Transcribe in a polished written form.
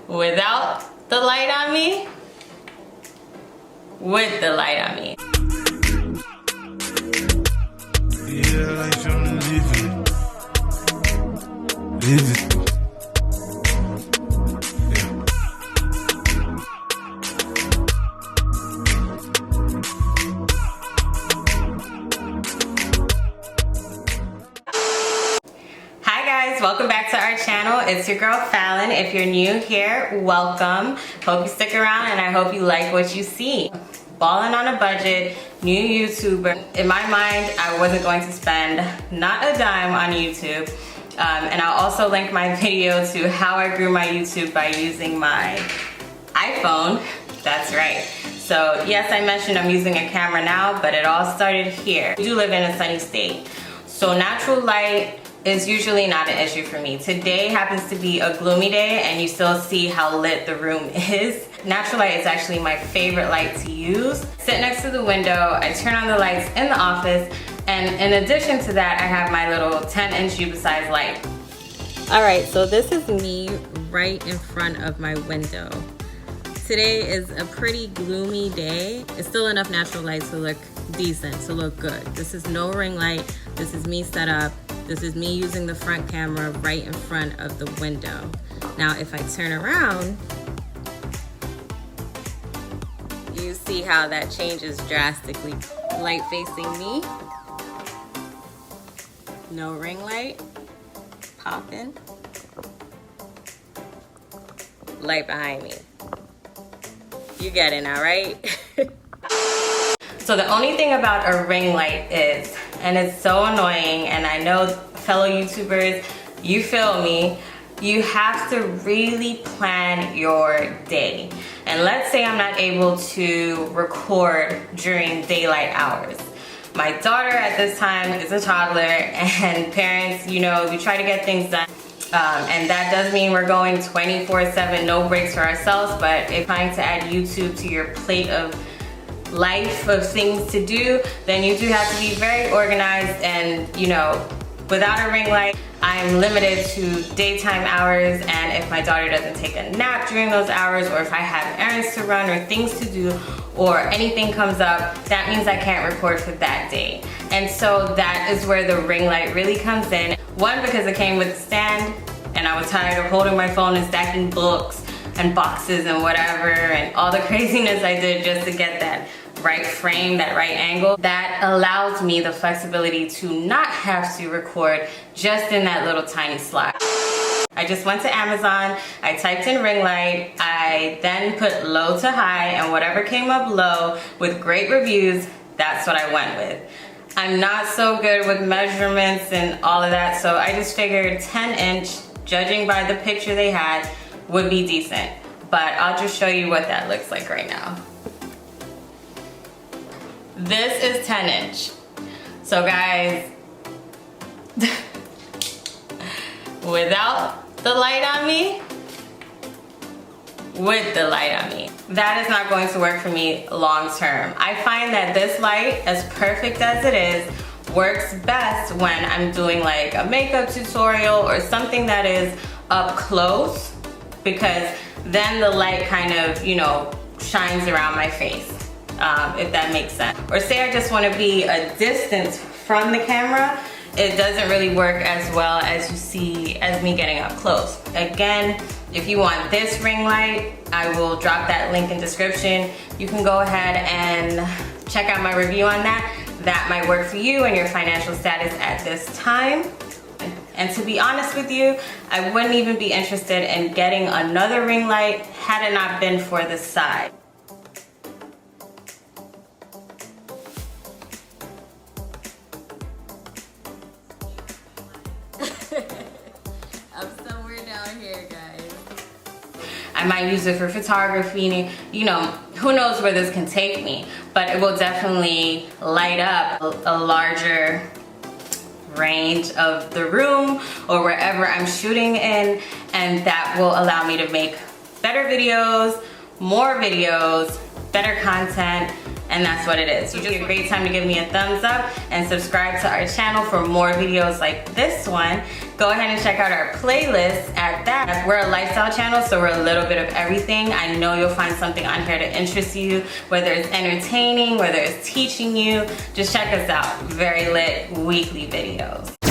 Without the light on me, with the light on me. Yeah, like I'm living. Live it. Welcome back to our channel. It's your girl Fallon. If you're new here, welcome. Hope you stick around and I hope you like what you see. Balling on a budget, new YouTuber. In my mind, I wasn't going to spend not a dime on YouTube. And I'll also link my video to how I grew my YouTube by using my iPhone. That's right. So yes, I mentioned I'm using a camera now, but it all started here. I do live in a sunny state. So natural light is usually not an issue for me. Today happens to be a gloomy day and you still see how lit the room is. Natural light is actually my favorite light to use. Sit next to the window, I turn on the lights in the office, and in addition to that, I have my little 10-inch Uber-sized light. All right, so this is me right in front of my window. Today is a pretty gloomy day. It's still enough natural light to look decent, to look good. This is no ring light. This is me set up. This is me using the front camera right in front of the window. Now, if I turn around, you see how that changes drastically. Light facing me. No ring light. Popping. Light behind me. You get it now, right? So the only thing about a ring light is, and it's so annoying, and I know fellow YouTubers, you feel me, you have to really plan your day. And let's say I'm not able to record during daylight hours. My daughter at this time is a toddler, and parents, you know, we try to get things done. And that does mean we're going 24/7, no breaks for ourselves, but if trying to add YouTube to your plate of life of things to do, then you do have to be very organized. And you know, without a ring light, I'm limited to daytime hours, and if my daughter doesn't take a nap during those hours, or if I have errands to run or things to do, or anything comes up, that means I can't record for that day. And so that is where the ring light really comes in. One, because it came with a stand, and I was tired of holding my phone and stacking books and boxes and whatever, and all the craziness I did just to get that right frame, that right angle. That allows me the flexibility to not have to record just in that little tiny slot. I just went to Amazon, I typed in ring light, I then put low to high, and whatever came up low with great reviews, that's what I went with. I'm not so good with measurements and all of that, so I just figured 10-inch, judging by the picture they had, would be decent. But I'll just show you what that looks like right now. This is 10-inch. So guys, without the light on me, with the light on me, that is not going to work for me long term. I find that this light, as perfect as it is, works best when I'm doing like a makeup tutorial or something that is up close, because then the light kind of, you know, shines around my face. If that makes sense. Or say I just want to be a distance from the camera, it doesn't really work as well as you see as me getting up close. Again, if you want this ring light, I will drop that link in description. You can go ahead and check out my review on that. That might work for you and your financial status at this time. And to be honest with you, I wouldn't even be interested in getting another ring light had it not been for the side. I'm somewhere down here, guys. I might use it for photography, you know, who knows where this can take me, but it will definitely light up a larger range of the room or wherever I'm shooting in, and that will allow me to make better videos, more videos, better content, and that's what it is. You just a great time to give me a thumbs up and subscribe to our channel for more videos like this one. Go ahead and check out our playlist at that. We're a lifestyle channel, so we're a little bit of everything. I know you'll find something on here to interest you, whether it's entertaining, whether it's teaching you. Just check us out. Very lit weekly videos.